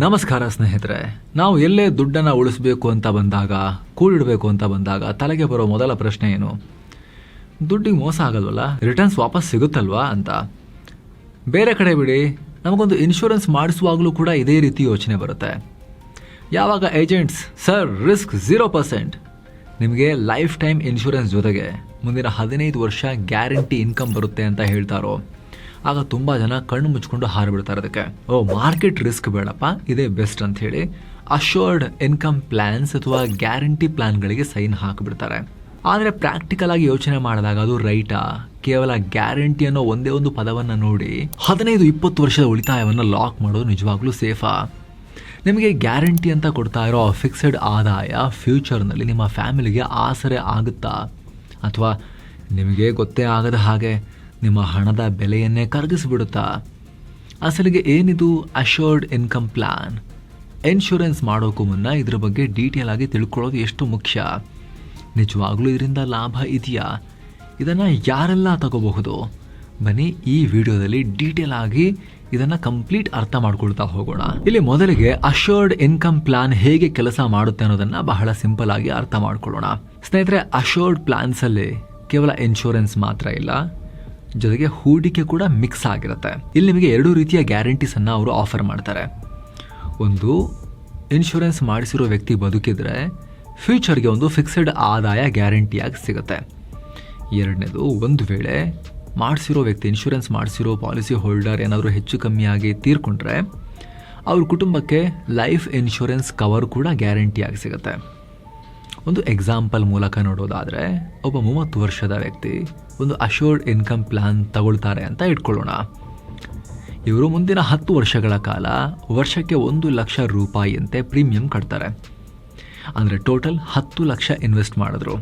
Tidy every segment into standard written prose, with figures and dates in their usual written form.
ನಮಸ್ಕಾರ ಸ್ನೇಹಿತರೆ, ನಾವು ಎಲ್ಲೇ ದುಡ್ಡನ್ನು ಉಳಿಸಬೇಕು ಅಂತ ಬಂದಾಗ, ಕೂಡಿಡಬೇಕು ಅಂತ ಬಂದಾಗ ತಲೆಗೆ ಬರೋ ಮೊದಲ ಪ್ರಶ್ನೆ ಏನು? ದುಡ್ಡಿಗೆ ಮೋಸ ಆಗಲ್ವಲ್ಲ, ರಿಟರ್ನ್ಸ್ ವಾಪಸ್ ಸಿಗುತ್ತಲ್ವಾ ಅಂತ. ಬೇರೆ ಕಡೆ ಬಿಡಿ, ನಮಗೊಂದು ಇನ್ಶೂರೆನ್ಸ್ ಮಾಡಿಸುವಾಗಲೂ ಕೂಡ ಇದೇ ರೀತಿ ಯೋಚನೆ ಬರುತ್ತೆ. ಯಾವಾಗ ಏಜೆಂಟ್ಸ್ ಸರ್ ರಿಸ್ಕ್ 0%, ನಿಮಗೆ ಲೈಫ್ ಟೈಮ್ ಇನ್ಶೂರೆನ್ಸ್ ಜೊತೆಗೆ ಮುಂದಿನ 15 ವರ್ಷ ಗ್ಯಾರಂಟಿ ಇನ್ಕಮ್ ಬರುತ್ತೆ ಅಂತ ಹೇಳ್ತಾರೋ, ಆಗ ತುಂಬ ಜನ ಕಣ್ಣು ಮುಚ್ಕೊಂಡು ಹಾರಿಬಿಡ್ತಾರೆ. ಅದಕ್ಕೆ ಮಾರ್ಕೆಟ್ ರಿಸ್ಕ್ ಬೇಡಪ್ಪ, ಇದೇ ಬೆಸ್ಟ್ ಅಂತ ಹೇಳಿ ಅಶ್ಯೂರ್ಡ್ ಇನ್ಕಮ್ ಪ್ಲಾನ್ಸ್ ಅಥವಾ ಗ್ಯಾರಂಟಿ ಪ್ಲಾನ್ಗಳಿಗೆ ಸೈನ್ ಹಾಕಿಬಿಡ್ತಾರೆ. ಆದರೆ ಪ್ರಾಕ್ಟಿಕಲ್ ಆಗಿ ಯೋಚನೆ ಮಾಡಿದಾಗ ಅದು ರೈಟಾ? ಕೇವಲ ಗ್ಯಾರಂಟಿ ಅನ್ನೋ ಒಂದೇ ಒಂದು ಪದವನ್ನು ನೋಡಿ 15-20 ವರ್ಷದ ಉಳಿತಾಯವನ್ನು ಲಾಕ್ ಮಾಡೋದು ನಿಜವಾಗ್ಲೂ ಸೇಫಾ? ನಿಮಗೆ ಗ್ಯಾರಂಟಿ ಅಂತ ಕೊಡ್ತಾ ಇರೋ ಫಿಕ್ಸೆಡ್ ಆದಾಯ ಫ್ಯೂಚರ್ನಲ್ಲಿ ನಿಮ್ಮ ಫ್ಯಾಮಿಲಿಗೆ ಆಸರೆ ಆಗುತ್ತಾ? ಅಥವಾ ನಿಮಗೆ ಗೊತ್ತೇ ಆಗದ ಹಾಗೆ ನಿಮ್ಮ ಹಣದ ಬೆಲೆಯನ್ನೇ ಕರಗಿಸಿಬಿಡುತ್ತಾ? ಅಸಲಿಗೆ ಏನಿದು ಅಶ್ಯೂರ್ಡ್ ಇನ್ಕಮ್ ಪ್ಲಾನ್? ಇನ್ಶೂರೆನ್ಸ್ ಮಾಡೋಕ್ಕೂ ಮುನ್ನ ಇದ್ರ ಬಗ್ಗೆ ಡೀಟೇಲ್ ಆಗಿ ತಿಳ್ಕೊಳ್ಳೋದು ಎಷ್ಟು ಮುಖ್ಯ. ನಿಜವಾಗ್ಲೂ ಇದರಿಂದ ಲಾಭ ಇದೆಯಾ? ಇದನ್ನು ಯಾರೆಲ್ಲ ತಗೋಬಹುದು? ಬನ್ನಿ ಈ ವಿಡಿಯೋದಲ್ಲಿ ಡೀಟೇಲ್ ಆಗಿ ಇದನ್ನು ಕಂಪ್ಲೀಟ್ ಅರ್ಥ ಮಾಡ್ಕೊಳ್ತಾ ಹೋಗೋಣ. ಇಲ್ಲಿ ಮೊದಲಿಗೆ ಅಶ್ಯೂರ್ಡ್ ಇನ್ಕಮ್ ಪ್ಲಾನ್ ಹೇಗೆ ಕೆಲಸ ಮಾಡುತ್ತೆ ಅನ್ನೋದನ್ನು ಬಹಳ ಸಿಂಪಲ್ ಆಗಿ ಅರ್ಥ ಮಾಡ್ಕೊಳ್ಳೋಣ. ಸ್ನೇಹಿತರೆ, ಅಶ್ಯೂರ್ಡ್ ಪ್ಲಾನ್ಸಲ್ಲಿ ಕೇವಲ ಇನ್ಶೂರೆನ್ಸ್ ಮಾತ್ರ ಇಲ್ಲ, ಜೊತೆಗೆ ಹೂಡಿಕೆ ಕೂಡ ಮಿಕ್ಸ್ ಆಗಿರುತ್ತೆ. ಇಲ್ಲಿ ನಿಮಗೆ 2 ರೀತಿಯ ಗ್ಯಾರಂಟೀಸನ್ನು ಅವರು ಆಫರ್ ಮಾಡ್ತಾರೆ. ಒಂದು, ಇನ್ಶೂರೆನ್ಸ್ ಮಾಡಿಸಿರೋ ವ್ಯಕ್ತಿ ಬದುಕಿದ್ರೆ ಫ್ಯೂಚರ್ಗೆ ಒಂದು ಫಿಕ್ಸೆಡ್ ಆದಾಯ ಗ್ಯಾರಂಟಿಯಾಗಿ ಸಿಗುತ್ತೆ. ಎರಡನೇದು, ಒಂದು ವೇಳೆ ಮಾಡಿಸಿರೋ ವ್ಯಕ್ತಿ, ಇನ್ಶೂರೆನ್ಸ್ ಮಾಡಿಸಿರೋ ಪಾಲಿಸಿ ಹೋಲ್ಡರ್ ಏನಾದರೂ ಹೆಚ್ಚು ಕಮ್ಮಿಯಾಗಿ ತೀರ್ಕೊಂಡ್ರೆ ಅವ್ರ ಕುಟುಂಬಕ್ಕೆ ಲೈಫ್ ಇನ್ಶೂರೆನ್ಸ್ ಕವರ್ ಕೂಡ ಗ್ಯಾರಂಟಿಯಾಗಿ ಸಿಗುತ್ತೆ. ಒಂದು ಎಕ್ಸಾಂಪಲ್ ಮೂಲಕ ನೋಡೋದಾದರೆ, ಒಬ್ಬ 30 ವರ್ಷದ ವ್ಯಕ್ತಿ ಒಂದು ಅಶ್ಯೂರ್ಡ್ ಇನ್ಕಮ್ ಪ್ಲಾನ್ ತಗೊಳ್ತಾರೆ ಅಂತ ಇಟ್ಕೊಳ್ಳೋಣ. ಇವರು ಮುಂದಿನ 10 ವರ್ಷಗಳ ಕಾಲ ವರ್ಷಕ್ಕೆ 1 ಲಕ್ಷ ರೂಪಾಯಿಯಂತೆ ಪ್ರೀಮಿಯಂ ಕಟ್ತಾರೆ. ಅಂದರೆ ಟೋಟಲ್ 10 ಲಕ್ಷ ಇನ್ವೆಸ್ಟ್ ಮಾಡಿದ್ರು.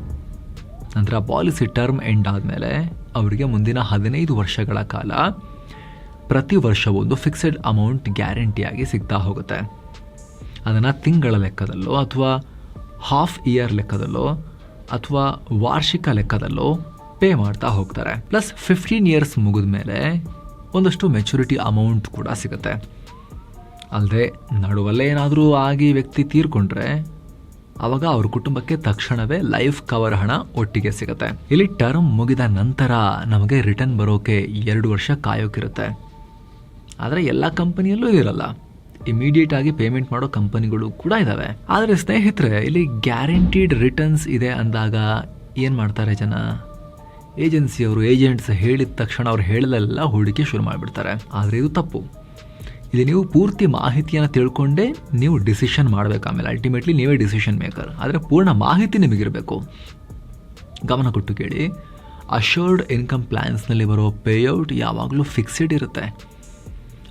ನಂತರ ಪಾಲಿಸಿ ಟರ್ಮ್ ಎಂಡ್ ಆದಮೇಲೆ ಅವರಿಗೆ ಮುಂದಿನ 15 ವರ್ಷಗಳ ಕಾಲ ಪ್ರತಿ ವರ್ಷ ಒಂದು ಫಿಕ್ಸೆಡ್ ಅಮೌಂಟ್ ಗ್ಯಾರಂಟಿಯಾಗಿ ಸಿಗ್ತಾ ಹೋಗುತ್ತೆ. ಅದನ್ನು ತಿಂಗಳ ಲೆಕ್ಕದಲ್ಲೋ ಅಥವಾ ಹಾಫ್ ಇಯರ್ ಲೆಕ್ಕದಲ್ಲೋ ಅಥವಾ ವಾರ್ಷಿಕ ಲೆಕ್ಕದಲ್ಲೋ ಪೇ ಮಾಡ್ತಾ ಹೋಗ್ತಾರೆ. ಪ್ಲಸ್ 15 ಇಯರ್ಸ್ ಮುಗಿದ ಮೇಲೆ ಒಂದಷ್ಟು ಮೆಚುರಿಟಿ ಅಮೌಂಟ್ ಕೂಡ ಸಿಗುತ್ತೆ. ಅಲ್ಲದೆ ನಡುವಲ್ಲೇ ಏನಾದರೂ ಆಗಿ ವ್ಯಕ್ತಿ ತೀರ್ಕೊಂಡ್ರೆ ಆವಾಗ ಅವ್ರ ಕುಟುಂಬಕ್ಕೆ ತಕ್ಷಣವೇ ಲೈಫ್ ಕವರ್ ಹಣ ಒಟ್ಟಿಗೆ ಸಿಗುತ್ತೆ. ಇಲ್ಲಿ ಟರ್ಮ್ ಮುಗಿದ ನಂತರ ನಮಗೆ ರಿಟರ್ನ್ ಬರೋಕೆ 2 ವರ್ಷ ಕಾಯೋಕಿರುತ್ತೆ. ಆದರೆ ಎಲ್ಲ ಕಂಪನಿಯಲ್ಲೂ ಇರಲ್ಲ, ಇಮಿಡಿಯೇಟ್ ಆಗಿ ಪೇಮೆಂಟ್ ಮಾಡೋ ಕಂಪನಿಗಳು ಕೂಡ ಇದ್ದಾವೆ. ಆದರೆ ಸ್ನೇಹಿತರೆ, ಇಲ್ಲಿ ಗ್ಯಾರಂಟಿಡ್ ರಿಟರ್ನ್ಸ್ ಇದೆ ಅಂದಾಗ ಏನು ಮಾಡ್ತಾರೆ ಜನ? ಏಜೆನ್ಸಿಯವರು, ಏಜೆಂಟ್ಸ್ ಹೇಳಿದ ತಕ್ಷಣ ಅವ್ರು ಹೇಳಲೆಲ್ಲ ಹೂಡಿಕೆ ಶುರು ಮಾಡಿಬಿಡ್ತಾರೆ. ಆದರೆ ಇದು ತಪ್ಪು. ಇಲ್ಲಿ ನೀವು ಪೂರ್ತಿ ಮಾಹಿತಿಯನ್ನು ತಿಳ್ಕೊಂಡೇ ನೀವು ಡಿಸಿಷನ್ ಮಾಡಬೇಕು. ಆಮೇಲೆ ಅಲ್ಟಿಮೇಟ್ಲಿ ನೀವೇ ಡಿಸಿಷನ್ ಮೇಕರ್. ಆದರೆ ಪೂರ್ಣ ಮಾಹಿತಿ ನಿಮಗಿರಬೇಕು. ಗಮನ ಕೊಟ್ಟು ಕೇಳಿ, ಅಶ್ಯೂರ್ಡ್ ಇನ್ಕಮ್ ಪ್ಲ್ಯಾನ್ಸ್ನಲ್ಲಿ ಬರೋ ಪೇಔಟ್ ಯಾವಾಗಲೂ ಫಿಕ್ಸೆಡ್ ಇರುತ್ತೆ.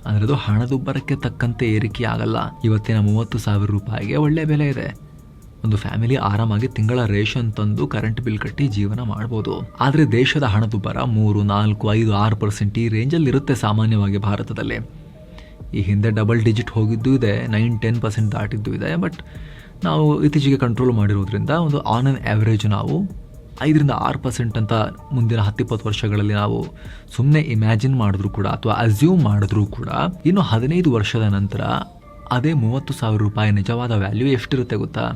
ಅಂದರೆ ಅದು ಹಣದುಬ್ಬರಕ್ಕೆ ತಕ್ಕಂತೆ ಏರಿಕೆ ಆಗಲ್ಲ. ಇವತ್ತಿನ 30,000 ರೂಪಾಯಿಗೆ ಒಳ್ಳೆ ಬೆಲೆ ಇದೆ. ಒಂದು ಫ್ಯಾಮಿಲಿ ಆರಾಮಾಗಿ ತಿಂಗಳ ರೇಷನ್ ತಂದು ಕರೆಂಟ್ ಬಿಲ್ ಕಟ್ಟಿ ಜೀವನ ಮಾಡ್ಬೋದು. ಆದರೆ ದೇಶದ ಹಣದುಬ್ಬರ 3, 4, 5, 6% ಈ ರೇಂಜಲ್ಲಿ ಇರುತ್ತೆ ಸಾಮಾನ್ಯವಾಗಿ ಭಾರತದಲ್ಲಿ. ಈ ಹಿಂದೆ ಡಬಲ್ ಡಿಜಿಟ್ ಹೋಗಿದ್ದು ಇದೆ, 9-10% ದಾಟಿದ್ದು ಇದೆ. ಬಟ್ ನಾವು ಇತ್ತೀಚೆಗೆ ಕಂಟ್ರೋಲ್ ಮಾಡಿರೋದ್ರಿಂದ ಒಂದು ಆನ್ ಆನ್ ಆ್ಯಾವ್ರೇಜ್ ನಾವು 5-6% ಅಂತ ಮುಂದಿನ 10-20 ವರ್ಷಗಳಲ್ಲಿ ನಾವು ಸುಮ್ಮನೆ ಇಮ್ಯಾಜಿನ್ ಮಾಡಿದ್ರು ಕೂಡ ಅಥವಾ ಅಸ್ಯೂಮ್ ಮಾಡಿದ್ರೂ ಕೂಡ ಇನ್ನು 15 ವರ್ಷದ ನಂತರ ಅದೇ 30,000 ರೂಪಾಯಿ ನಿಜವಾದ ವ್ಯಾಲ್ಯೂ ಎಷ್ಟಿರುತ್ತೆ ಗೊತ್ತಾ?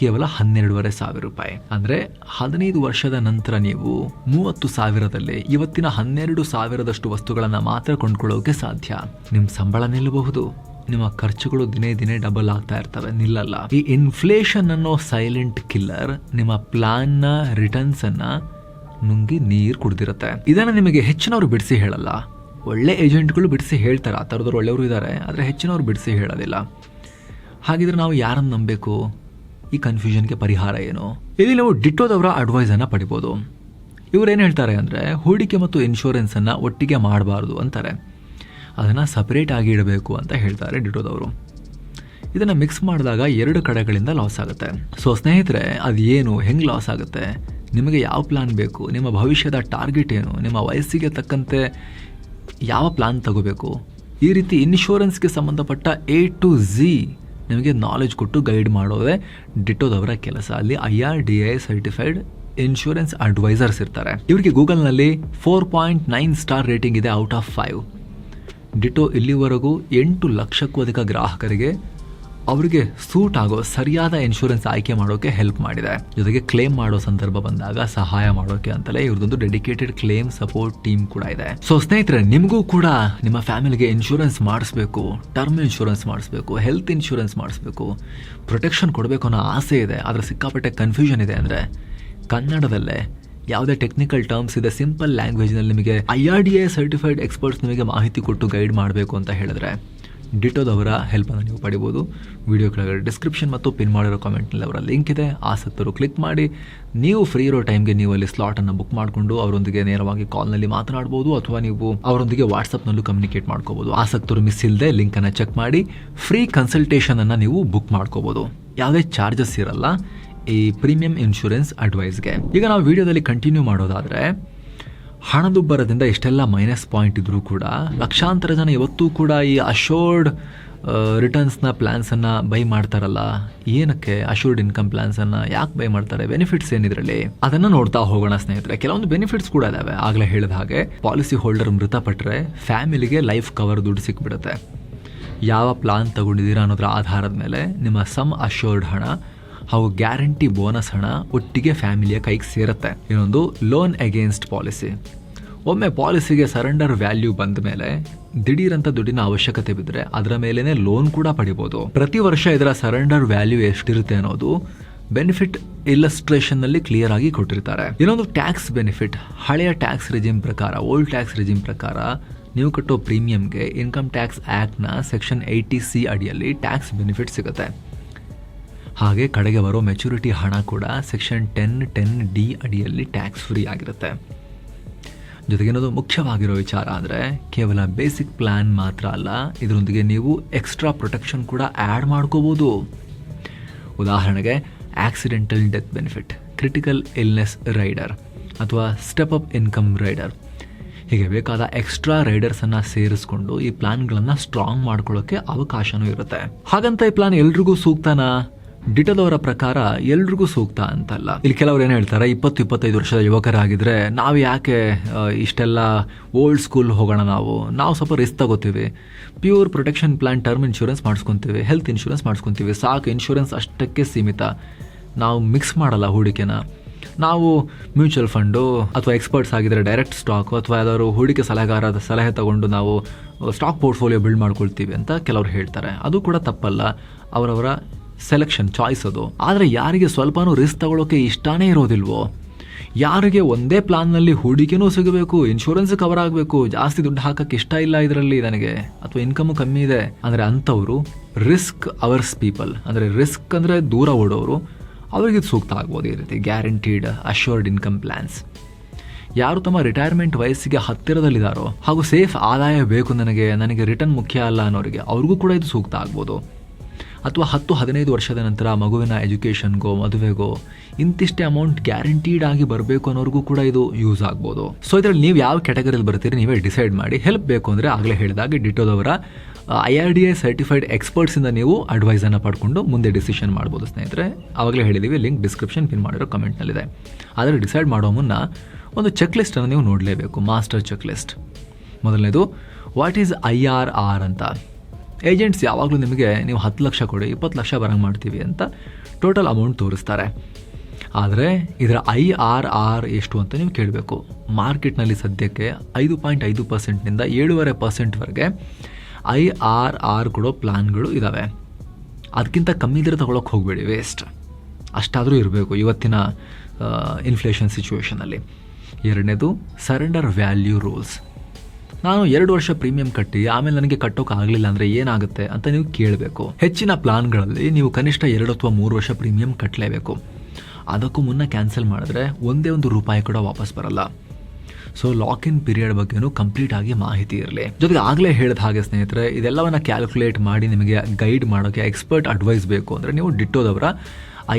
ಕೇವಲ 12,500 ರೂಪಾಯಿ. ಅಂದರೆ 15 ವರ್ಷದ ನಂತರ ನೀವು 30,000ದಲ್ಲಿ ಇವತ್ತಿನ 12,000ದಷ್ಟು ವಸ್ತುಗಳನ್ನು ಮಾತ್ರ ಕೊಂಡ್ಕೊಳ್ಳೋಕೆ ಸಾಧ್ಯ. ನಿಮ್ಮ ಸಂಬಳ ನಿಲ್ಲಬಹುದು, ನಿಮ್ಮ ಖರ್ಚುಗಳು ದಿನೇ ದಿನೇ ಡಬಲ್ ಆಗ್ತಾ ಇರ್ತವೆ, ನಿಲ್ಲಲ್ಲ. ಈ ಇನ್ಫ್ಲೇಷನ್ ಅನ್ನೋ ಸೈಲೆಂಟ್ ಕಿಲ್ಲರ್ ನಿಮ್ಮ ಪ್ಲಾನ್ನ ರಿಟರ್ನ್ಸ್ ಅನ್ನ ನುಂಗಿ ನೀರು ಕುಡ್ದಿರುತ್ತೆ. ಇದನ್ನು ನಿಮಗೆ ಹೆಚ್ಚಿನವರು ಬಿಡಿಸಿ ಹೇಳಲ್ಲ. ಒಳ್ಳೆ ಏಜೆಂಟ್ಗಳು ಬಿಡಿಸಿ ಹೇಳ್ತಾರೆ, ಆ ಥರದವ್ರು ಒಳ್ಳೆಯವರು ಇದ್ದಾರೆ. ಆದರೆ ಹೆಚ್ಚಿನವರು ಬಿಡಿಸಿ ಹೇಳೋದಿಲ್ಲ. ಹಾಗಿದ್ರೆ ನಾವು ಯಾರನ್ನು ನಂಬಬೇಕು? ಈ ಕನ್ಫ್ಯೂಷನ್ಗೆ ಪರಿಹಾರ ಏನು? ಇಲ್ಲಿ ನಾವು ಡಿಟೋದವರ ಅಡ್ವೈಸನ್ನು ಪಡಿಬೋದು. ಇವರೇನು ಹೇಳ್ತಾರೆ ಅಂದರೆ, ಹೂಡಿಕೆ ಮತ್ತು ಇನ್ಶೂರೆನ್ಸನ್ನು ಒಟ್ಟಿಗೆ ಮಾಡಬಾರ್ದು ಅಂತಾರೆ. ಅದನ್ನು ಸಪ್ರೇಟ್ ಆಗಿ ಇಡಬೇಕು ಅಂತ ಹೇಳ್ತಾರೆ ಡಿಟೋದವರು. ಇದನ್ನು ಮಿಕ್ಸ್ ಮಾಡಿದಾಗ 2 ಕಡೆಗಳಿಂದ ಲಾಸ್ ಆಗುತ್ತೆ. ಸೊ ಸ್ನೇಹಿತರೆ, ಅದು ಏನು, ಹೆಂಗೆ ಲಾಸ್ ಆಗುತ್ತೆ? ನಿಮಗೆ ಯಾವ ಪ್ಲಾನ್ ಬೇಕು? ನಿಮ್ಮ ಭವಿಷ್ಯದ ಟಾರ್ಗೆಟ್ ಏನು? ನಿಮ್ಮ ವಯಸ್ಸಿಗೆ ತಕ್ಕಂತೆ ಯಾವ ಪ್ಲಾನ್ ತಗೋಬೇಕು? ಈ ರೀತಿ ಇನ್ಶೂರೆನ್ಸ್ಗೆ ಸಂಬಂಧಪಟ್ಟ A to Z ನಿಮಗೆ ನಾಲೆಜ್ ಕೊಟ್ಟು ಗೈಡ್ ಮಾಡೋದೇ ಡಿಟೋದವರ ಕೆಲಸ. ಅಲ್ಲಿ IRDAI ಸರ್ಟಿಫೈಡ್ ಇನ್ಶೂರೆನ್ಸ್ ಅಡ್ವೈಸರ್ಸ್ ಇರ್ತಾರೆ. ಇವರಿಗೆ ಗೂಗಲ್ನಲ್ಲಿ 4.9 ಸ್ಟಾರ್ ರೇಟಿಂಗ್ ಇದೆ ಔಟ್ ಆಫ್ 5. ಡಿಟೋ ಇಲ್ಲಿವರೆಗೂ 8 ಲಕ್ಷಕ್ಕೂ ಅಧಿಕ ಗ್ರಾಹಕರಿಗೆ ಅವರಿಗೆ ಸೂಟ್ ಆಗೋ ಸರಿಯಾದ ಇನ್ಶೂರೆನ್ಸ್ ಆಯ್ಕೆ ಮಾಡೋಕೆ ಹೆಲ್ಪ್ ಮಾಡಿದೆ. ಜೊತೆಗೆ ಕ್ಲೇಮ್ ಮಾಡೋ ಸಂದರ್ಭ ಬಂದಾಗ ಸಹಾಯ ಮಾಡೋಕೆ ಅಂತಲೇ ಇವ್ರದೊಂದು ಡೆಡಿಕೇಟೆಡ್ ಕ್ಲೇಮ್ ಸಪೋರ್ಟ್ ಟೀಮ್ ಕೂಡ ಇದೆ. ಸೊ ಸ್ನೇಹಿತರೆ, ನಿಮಗೂ ಕೂಡ ನಿಮ್ಮ ಫ್ಯಾಮಿಲಿಗೆ ಇನ್ಶೂರೆನ್ಸ್ ಮಾಡಿಸ್ಬೇಕು, ಟರ್ಮ್ ಇನ್ಶೂರೆನ್ಸ್ ಮಾಡಿಸ್ಬೇಕು, ಹೆಲ್ತ್ ಇನ್ಶೂರೆನ್ಸ್ ಮಾಡಿಸ್ಬೇಕು, ಪ್ರೊಟೆಕ್ಷನ್ ಕೊಡಬೇಕು ಅನ್ನೋ ಆಸೆ ಇದೆ, ಆದರೆ ಸಿಕ್ಕಾಪಟ್ಟೆ ಕನ್ಫ್ಯೂಷನ್ ಇದೆ ಅಂದರೆ ಕನ್ನಡದಲ್ಲೇ ಯಾವುದೇ ಟೆಕ್ನಿಕಲ್ ಟರ್ಮ್ಸ್ ಇದೆ, ಸಿಂಪಲ್ ಲ್ಯಾಂಗ್ವೇಜ್ನಲ್ಲಿ ನಿಮಗೆ IRDA ಸರ್ಟಿಫೈಡ್ ಎಕ್ಸ್ಪರ್ಟ್ಸ್ ನಿಮಗೆ ಮಾಹಿತಿ ಕೊಟ್ಟು ಗೈಡ್ ಮಾಡಬೇಕು ಅಂತ ಹೇಳಿದ್ರೆ ಡಿಟೋದವರ ಹೆಲ್ಪನ್ನು ನೀವು ಪಡಿಬೋದು. ವಿಡಿಯೋ ಕೆಳಗಡೆ ಡಿಸ್ಕ್ರಿಪ್ಷನ್ ಮತ್ತು ಪಿನ್ ಮಾಡಿರೋ ಕಾಮೆಂಟ್ನಲ್ಲಿ ಅವರ ಲಿಂಕ್ ಇದೆ. ಆಸಕ್ತರು ಕ್ಲಿಕ್ ಮಾಡಿ ನೀವು ಫ್ರೀ ಇರೋ ಟೈಮ್ಗೆ ನೀವು ಅಲ್ಲಿ ಸ್ಲಾಟನ್ನು ಬುಕ್ ಮಾಡಿಕೊಂಡು ಅವರೊಂದಿಗೆ ನೇರವಾಗಿ ಕಾಲ್ನಲ್ಲಿ ಮಾತನಾಡ್ಬೋದು, ಅಥವಾ ನೀವು ಅವರೊಂದಿಗೆ ವಾಟ್ಸಪ್ನಲ್ಲೂ ಕಮ್ಯುನಿಕೇಟ್ ಮಾಡ್ಕೋಬೋದು. ಆಸಕ್ತರು ಮಿಸ್ ಇಲ್ಲದೆ ಲಿಂಕನ್ನು ಚೆಕ್ ಮಾಡಿ ಫ್ರೀ ಕನ್ಸಲ್ಟೇಷನನ್ನು ನೀವು ಬುಕ್ ಮಾಡ್ಕೋಬೋದು. ಯಾವುದೇ ಚಾರ್ಜಸ್ ಇರಲ್ಲ ಈ ಪ್ರೀಮಿಯಂ ಇನ್ಶೂರೆನ್ಸ್ ಅಡ್ವೈಸ್ಗೆ. ಈಗ ನಾವು ವಿಡಿಯೋದಲ್ಲಿ ಕಂಟಿನ್ಯೂ ಮಾಡೋದಾದರೆ, ಹಣದುಬ್ಬರದಿಂದ ಎಷ್ಟೆಲ್ಲ ಮೈನಸ್ ಪಾಯಿಂಟ್ ಇದ್ರೂ ಕೂಡ ಲಕ್ಷಾಂತರ ಜನ ಇವತ್ತೂ ಕೂಡ ಈ ಅಶೋರ್ಡ್ ರಿಟರ್ನ್ಸ್ನ ಪ್ಲ್ಯಾನ್ಸನ್ನು ಬೈ ಮಾಡ್ತಾರಲ್ಲ. ಏನಕ್ಕೆ ಅಶೋರ್ಡ್ ಇನ್ಕಮ್ ಪ್ಲ್ಯಾನ್ಸನ್ನು ಯಾಕೆ ಬೈ ಮಾಡ್ತಾರೆ? ಬೆನಿಫಿಟ್ಸ್ ಏನಿದ್ರಲ್ಲಿ ಅದನ್ನು ನೋಡ್ತಾ ಹೋಗೋಣ ಸ್ನೇಹಿತರೆ. ಕೆಲವೊಂದು ಬೆನಿಫಿಟ್ಸ್ ಕೂಡ ಇದಾವೆ. ಆಗಲೇ ಹೇಳಿದ ಹಾಗೆ ಪಾಲಿಸಿ ಹೋಲ್ಡರ್ ಮೃತಪಟ್ಟರೆ ಫ್ಯಾಮಿಲಿಗೆ ಲೈಫ್ ಕವರ್ ದುಡ್ಡು ಸಿಕ್ಬಿಡುತ್ತೆ. ಯಾವ ಪ್ಲಾನ್ ತಗೊಂಡಿದ್ದೀರಾ ಅನ್ನೋದ್ರ ಆಧಾರದ ಮೇಲೆ ನಿಮ್ಮ ಸಮ್ ಅಶೋರ್ಡ್ ಹಣ ಹಾಗೂ ಗ್ಯಾರಂಟಿ ಬೋನಸ್ ಹಣ ಒಟ್ಟಿಗೆ ಫ್ಯಾಮಿಲಿಯ ಕೈಗೆ ಸೇರುತ್ತೆ. ಇನ್ನೊಂದು ಲೋನ್ ಅಗೇನ್ಸ್ಟ್ ಪಾಲಿಸಿ. ಒಮ್ಮೆ ಪಾಲಿಸಿಗೆ ಸರೆಂಡರ್ ವ್ಯಾಲ್ಯೂ ಬಂದ ಮೇಲೆ ದಿಢೀರಂತ ದುಡ್ಡಿನ ಅವಶ್ಯಕತೆ ಬಿದ್ದರೆ ಅದರ ಮೇಲೇನೆ ಲೋನ್ ಕೂಡ ಪಡಿಬೋದು. ಪ್ರತಿ ವರ್ಷ ಇದರ ಸರೆಂಡರ್ ವ್ಯಾಲ್ಯೂ ಎಷ್ಟಿರುತ್ತೆ ಅನ್ನೋದು ಬೆನಿಫಿಟ್ ಇಲ್ಲಸ್ಟ್ರೇಷನ್ನಲ್ಲಿ ಕ್ಲಿಯರ್ ಆಗಿ ಕೊಟ್ಟಿರ್ತಾರೆ. ಇನ್ನೊಂದು ಟ್ಯಾಕ್ಸ್ ಬೆನಿಫಿಟ್. ಹಳೆಯ ಟ್ಯಾಕ್ಸ್ ರೆಜಿಮ್ ಪ್ರಕಾರ, ಓಲ್ಡ್ ಟ್ಯಾಕ್ಸ್ ರೆಜಿಮ್ ಪ್ರಕಾರ ನೀವು ಕಟ್ಟೋ ಪ್ರೀಮಿಯಂಗೆ ಇನ್ಕಮ್ ಟ್ಯಾಕ್ಸ್ ಆ್ಯಕ್ಟ್ನ ಸೆಕ್ಷನ್ 80C ಅಡಿಯಲ್ಲಿ ಟ್ಯಾಕ್ಸ್ ಬೆನಿಫಿಟ್ ಸಿಗುತ್ತೆ. ಹಾಗೆ ಕಡೆಗೆ ಬರೋ ಮೆಚುರಿಟಿ ಹಣ ಕೂಡ ಸೆಕ್ಷನ್ 10(10)D ಅಡಿಯಲ್ಲಿ ಟ್ಯಾಕ್ಸ್ ಫ್ರೀ ಆಗಿರುತ್ತೆ. ಜೊತೆಗೇನದು ಮುಖ್ಯವಾಗಿರೋ ವಿಚಾರ ಅಂದರೆ ಕೇವಲ ಬೇಸಿಕ್ ಪ್ಲ್ಯಾನ್ ಮಾತ್ರ ಅಲ್ಲ, ಇದರೊಂದಿಗೆ ನೀವು ಎಕ್ಸ್ಟ್ರಾ ಪ್ರೊಟೆಕ್ಷನ್ ಕೂಡ ಆ್ಯಡ್ ಮಾಡ್ಕೋಬೋದು. ಉದಾಹರಣೆಗೆ accidental death benefit, critical illness rider ಅಥವಾ ಸ್ಟೆಪ್ ಅಪ್ ಇನ್ಕಮ್ ರೈಡರ್, ಹೀಗೆ ಬೇಕಾದ ಎಕ್ಸ್ಟ್ರಾ ರೈಡರ್ಸನ್ನು ಸೇರಿಸ್ಕೊಂಡು ಈ ಪ್ಲಾನ್ಗಳನ್ನು ಸ್ಟ್ರಾಂಗ್ ಮಾಡ್ಕೊಳ್ಳೋಕ್ಕೆ ಅವಕಾಶನೂ ಇರುತ್ತೆ. ಹಾಗಂತ ಈ ಪ್ಲಾನ್ ಎಲ್ರಿಗೂ ಸೂಕ್ತನಾ? ಡಿಟೋದವರ ಪ್ರಕಾರ ಎಲ್ರಿಗೂ ಸೂಕ್ತ ಅಂತಲ್ಲ. ಇಲ್ಲಿ ಕೆಲವರು ಏನು ಹೇಳ್ತಾರೆ, 20-25 ವರ್ಷದ ಯುವಕರಾಗಿದ್ದರೆ ನಾವು ಯಾಕೆ ಇಷ್ಟೆಲ್ಲ ಓಲ್ಡ್ ಸ್ಕೂಲ್ ಹೋಗೋಣ, ನಾವು ಸ್ವಲ್ಪ ರಿಸ್ಕ್ ತಗೋತೀವಿ, pure protection plan term insurance ಮಾಡಿಸ್ಕೊತೀವಿ, ಹೆಲ್ತ್ ಇನ್ಶೂರೆನ್ಸ್ ಮಾಡಿಸ್ಕೊತೀವಿ, ಸಾಕು, ಇನ್ಶೂರೆನ್ಸ್ ಅಷ್ಟಕ್ಕೆ ಸೀಮಿತ, ನಾವು ಮಿಕ್ಸ್ ಮಾಡಲ್ಲ ಹೂಡಿಕೆನ, ನಾವು ಮ್ಯೂಚುವಲ್ ಫಂಡು ಅಥವಾ ಎಕ್ಸ್ಪರ್ಟ್ಸ್ ಆಗಿದ್ದರೆ ಡೈರೆಕ್ಟ್ ಸ್ಟಾಕು ಅಥವಾ ಯಾವ್ದಾದ್ರು ಹೂಡಿಕೆ ಸಲಹೆಗಾರರ ಸಲಹೆ ತಗೊಂಡು ನಾವು ಸ್ಟಾಕ್ ಪೋರ್ಟ್ಫೋಲಿಯೋ ಬಿಲ್ಡ್ ಮಾಡ್ಕೊಳ್ತೀವಿ ಅಂತ ಕೆಲವರು ಹೇಳ್ತಾರೆ. ಅದು ಕೂಡ ತಪ್ಪಲ್ಲ, ಅವರವರ ಸೆಲೆಕ್ಷನ್, ಚಾಯ್ಸ್ ಅದು. ಆದರೆ ಯಾರಿಗೆ ಸ್ವಲ್ಪನೂ ರಿಸ್ಕ್ ತಗೊಳ್ಳೋಕೆ ಇಷ್ಟನೇ ಇರೋದಿಲ್ವೋ, ಯಾರಿಗೆ ಒಂದೇ ಪ್ಲಾನ್ನಲ್ಲಿ ಹೂಡಿಕೆನೂ ಸಿಗಬೇಕು, ಇನ್ಶೂರೆನ್ಸ್ ಕವರ್ ಆಗಬೇಕು, ಜಾಸ್ತಿ ದುಡ್ಡು ಹಾಕಕ್ಕೆ ಇಷ್ಟ ಇಲ್ಲ ಇದರಲ್ಲಿ ನನಗೆ, ಅಥವಾ ಇನ್ಕಮು ಕಮ್ಮಿ ಇದೆ ಅಂದರೆ ಅಂಥವರು ರಿಸ್ಕ್ ಅವರ್ಸ್ ಪೀಪಲ್, ಅಂದರೆ ರಿಸ್ಕ್ ಅಂದರೆ ದೂರ ಓಡೋರು, ಅವರಿಗೆ ಸೂಕ್ತ ಆಗ್ಬೋದು ಈ ರೀತಿ ಗ್ಯಾರಂಟೀಡ್ ಅಶ್ಯೂರ್ಡ್ ಇನ್ಕಮ್ ಪ್ಲ್ಯಾನ್ಸ್. ಯಾರು ತಮ್ಮ ರಿಟೈರ್ಮೆಂಟ್ ವಯಸ್ಸಿಗೆ ಹತ್ತಿರದಲ್ಲಿದ್ದಾರೋ ಹಾಗೂ ಸೇಫ್ ಆದಾಯ ಬೇಕು ನನಗೆ ರಿಟರ್ನ್ ಮುಖ್ಯ ಅಲ್ಲ ಅನ್ನೋರಿಗೆ, ಅವ್ರಿಗೂ ಕೂಡ ಇದು ಸೂಕ್ತ ಆಗ್ಬೋದು. ಅಥವಾ 10-15 ವರ್ಷದ ನಂತರ ಮಗುವಿನ ಎಜುಕೇಷನ್ಗೋ ಮದುವೆಗೋ ಇಂತಿಷ್ಟೇ ಅಮೌಂಟ್ ಗ್ಯಾರಂಟೀಡ್ ಆಗಿ ಬರಬೇಕು ಅನ್ನೋರಿಗೂ ಕೂಡ ಇದು ಯೂಸ್ ಆಗ್ಬೋದು. ಸೊ ಇದರಲ್ಲಿ ನೀವು ಯಾವ ಕ್ಯಾಟಗರಿಯಲ್ಲಿ ಬರ್ತೀರಿ ನೀವೇ ಡಿಸೈಡ್ ಮಾಡಿ. ಹೆಲ್ಪ್ ಬೇಕು ಅಂದರೆ ಆಗಲೇ ಹೇಳಿದಾಗ ಡಿಟೋದವರ IRDA ಸರ್ಟಿಫೈಡ್ ಎಕ್ಸ್ಪರ್ಟ್ಸಿಂದ ನೀವು ಅಡ್ವೈಸನ್ನು ಪಡ್ಕೊಂಡು ಮುಂದೆ ಡಿಸಿಷನ್ ಮಾಡ್ಬೋದು ಸ್ನೇಹಿತರೆ. ಆವಾಗಲೇ ಹೇಳಿದ್ದೀವಿ, ಲಿಂಕ್ ಡಿಸ್ಕ್ರಿಪ್ಷನ್ ಪಿನ್ ಮಾಡಿರೋ ಕಮೆಂಟ್ನಲ್ಲಿದೆ. ಆದರೆ ಡಿಸೈಡ್ ಮಾಡೋ ಮುನ್ನ ಒಂದು ಚೆಕ್ ಲಿಸ್ಟನ್ನು ನೀವು ನೋಡಲೇಬೇಕು, ಮಾಸ್ಟರ್ ಚೆಕ್ ಲಿಸ್ಟ್. ಮೊದಲನೇದು, ವಾಟ್ ಈಸ್ IRR ಅಂತ. ಏಜೆಂಟ್ಸ್ ಯಾವಾಗಲೂ ನಿಮಗೆ ನೀವು 10 ಲಕ್ಷ ಕೊಡಿ 20 ಲಕ್ಷ ಬರಂಗೆ ಮಾಡ್ತೀವಿ ಅಂತ ಟೋಟಲ್ ಅಮೌಂಟ್ ತೋರಿಸ್ತಾರೆ. ಆದರೆ ಇದರ IRR ಎಷ್ಟು ಅಂತ ನೀವು ಕೇಳಬೇಕು. ಮಾರ್ಕೆಟ್ನಲ್ಲಿ ಸದ್ಯಕ್ಕೆ 5.5%ನಿಂದ 7.5%ವರೆಗೆ IRR ಕೊಡೋ ಪ್ಲಾನ್ಗಳು ಇದ್ದಾವೆ. ಅದಕ್ಕಿಂತ ಕಮ್ಮಿ ಇದ್ರೆ ತಗೊಳಕ್ಕೆ ಹೋಗಬೇಡಿ, ವೇಸ್ಟ್. ಅಷ್ಟಾದರೂ ಇರಬೇಕು ಇವತ್ತಿನ ಇನ್ಫ್ಲೇಷನ್ ಸಿಚುವೇಷನಲ್ಲಿ. ಎರಡನೇದು, ಸರೆಂಡರ್ ವ್ಯಾಲ್ಯೂ ರೂಲ್ಸ್. ನಾನು 2 ವರ್ಷ ಪ್ರೀಮಿಯಂ ಕಟ್ಟಿ ಆಮೇಲೆ ನನಗೆ ಕಟ್ಟೋಕೆ ಆಗಲಿಲ್ಲ ಅಂದರೆ ಏನಾಗುತ್ತೆ ಅಂತ ನೀವು ಕೇಳಬೇಕು. ಹೆಚ್ಚಿನ ಪ್ಲಾನ್ಗಳಲ್ಲಿ ನೀವು ಕನಿಷ್ಠ 2 ಅಥವಾ 3 ವರ್ಷ ಪ್ರೀಮಿಯಂ ಕಟ್ಟಲೇಬೇಕು. ಅದಕ್ಕೂ ಮುನ್ನ ಕ್ಯಾನ್ಸಲ್ ಮಾಡಿದ್ರೆ ಒಂದೇ ಒಂದು ರೂಪಾಯಿ ಕೂಡ ವಾಪಸ್ ಬರಲ್ಲ. ಸೊ ಲಾಕ್ ಇನ್ ಪೀರಿಯಡ್ ಬಗ್ಗೆನೂ ಕಂಪ್ಲೀಟ್ ಆಗಿ ಮಾಹಿತಿ ಇರಲಿ. ಜೊತೆಗೆ ಆಗಲೇ ಹೇಳಿದ ಹಾಗೆ ಸ್ನೇಹಿತರೆ, ಇದೆಲ್ಲವನ್ನ ಕ್ಯಾಲ್ಕುಲೇಟ್ ಮಾಡಿ ನಿಮಗೆ ಗೈಡ್ ಮಾಡೋಕ್ಕೆ ಎಕ್ಸ್ಪರ್ಟ್ ಅಡ್ವೈಸ್ ಬೇಕು ಅಂದರೆ ನೀವು ಡಿಟೋದವರ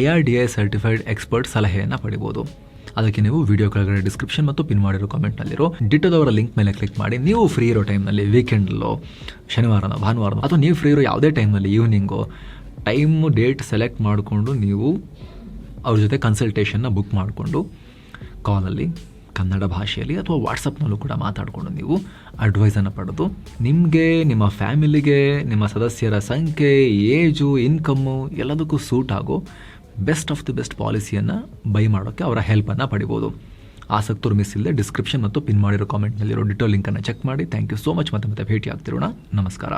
IRDA ಸರ್ಟಿಫೈಡ್ ಎಕ್ಸ್ಪರ್ಟ್ ಸಲಹೆಯನ್ನು ಪಡಿಬೋದು. ಅದಕ್ಕೆ ನೀವು ವಿಡಿಯೋ ಕೆಳಗಡೆ ಡಿಸ್ಕ್ರಿಪ್ಷನ್ ಮತ್ತು ಪಿನ್ ಮಾಡಿರೋ ಕಾಮೆಂಟ್ನಲ್ಲಿರೋ ಡಿಟೋದವರ ಲಿಂಕ್ ಮೇಲೆ ಕ್ಲಿಕ್ ಮಾಡಿ ನೀವು ಫ್ರೀ ಇರೋ ಟೈಮ್ನಲ್ಲಿ, ವೀಕೆಂಡಲ್ಲೋ, ಶನಿವಾರನೋ, ಭಾನುವಾರನೋ, ಅಥವಾ ನೀವು ಫ್ರೀ ಇರೋ ಯಾವುದೇ ಟೈಮ್ನಲ್ಲಿ ಈವ್ನಿಂಗೋ ಟೈಮು ಡೇಟ್ ಸೆಲೆಕ್ಟ್ ಮಾಡಿಕೊಂಡು ನೀವು ಅವ್ರ ಜೊತೆ ಕನ್ಸಲ್ಟೇಷನ್ನ ಬುಕ್ ಮಾಡಿಕೊಂಡು ಕಾಲಲ್ಲಿ ಕನ್ನಡ ಭಾಷೆಯಲ್ಲಿ ಅಥವಾ ವಾಟ್ಸಪ್ನಲ್ಲೂ ಕೂಡ ಮಾತಾಡಿಕೊಂಡು ನೀವು ಅಡ್ವೈಸನ್ನು ಪಡೆದು ನಿಮಗೆ, ನಿಮ್ಮ ಫ್ಯಾಮಿಲಿಗೆ, ನಿಮ್ಮ ಸದಸ್ಯರ ಸಂಖ್ಯೆ, ಏಜು, ಇನ್ಕಮ್ಮು ಎಲ್ಲದಕ್ಕೂ ಸೂಟ್ ಆಗೋ ಬೆಸ್ಟ್ ಆಫ್ ದಿ ಬೆಸ್ಟ್ ಪಾಲಿಸಿಯನ್ನು ಬೈ ಮಾಡೋಕ್ಕೆ ಅವರ ಹೆಲ್ಪನ್ನು ಪಡಿಬೋದು. ಆಸಕ್ತರು ಮಿಸ್ ಇಲ್ಲದೆ ಡಿಸ್ಕ್ರಿಪ್ಷನ್ ಮತ್ತು ಪಿನ್ ಮಾಡಿರೋ ಕಾಮೆಂಟ್ನಲ್ಲಿರೋ ಡಿಟೋ ಲಿಂಕನ್ನು ಚೆಕ್ ಮಾಡಿ. Thank you so much. ಮತ್ತೆ ಭೇಟಿ ಆಗ್ತಿರೋಣ. ನಮಸ್ಕಾರ.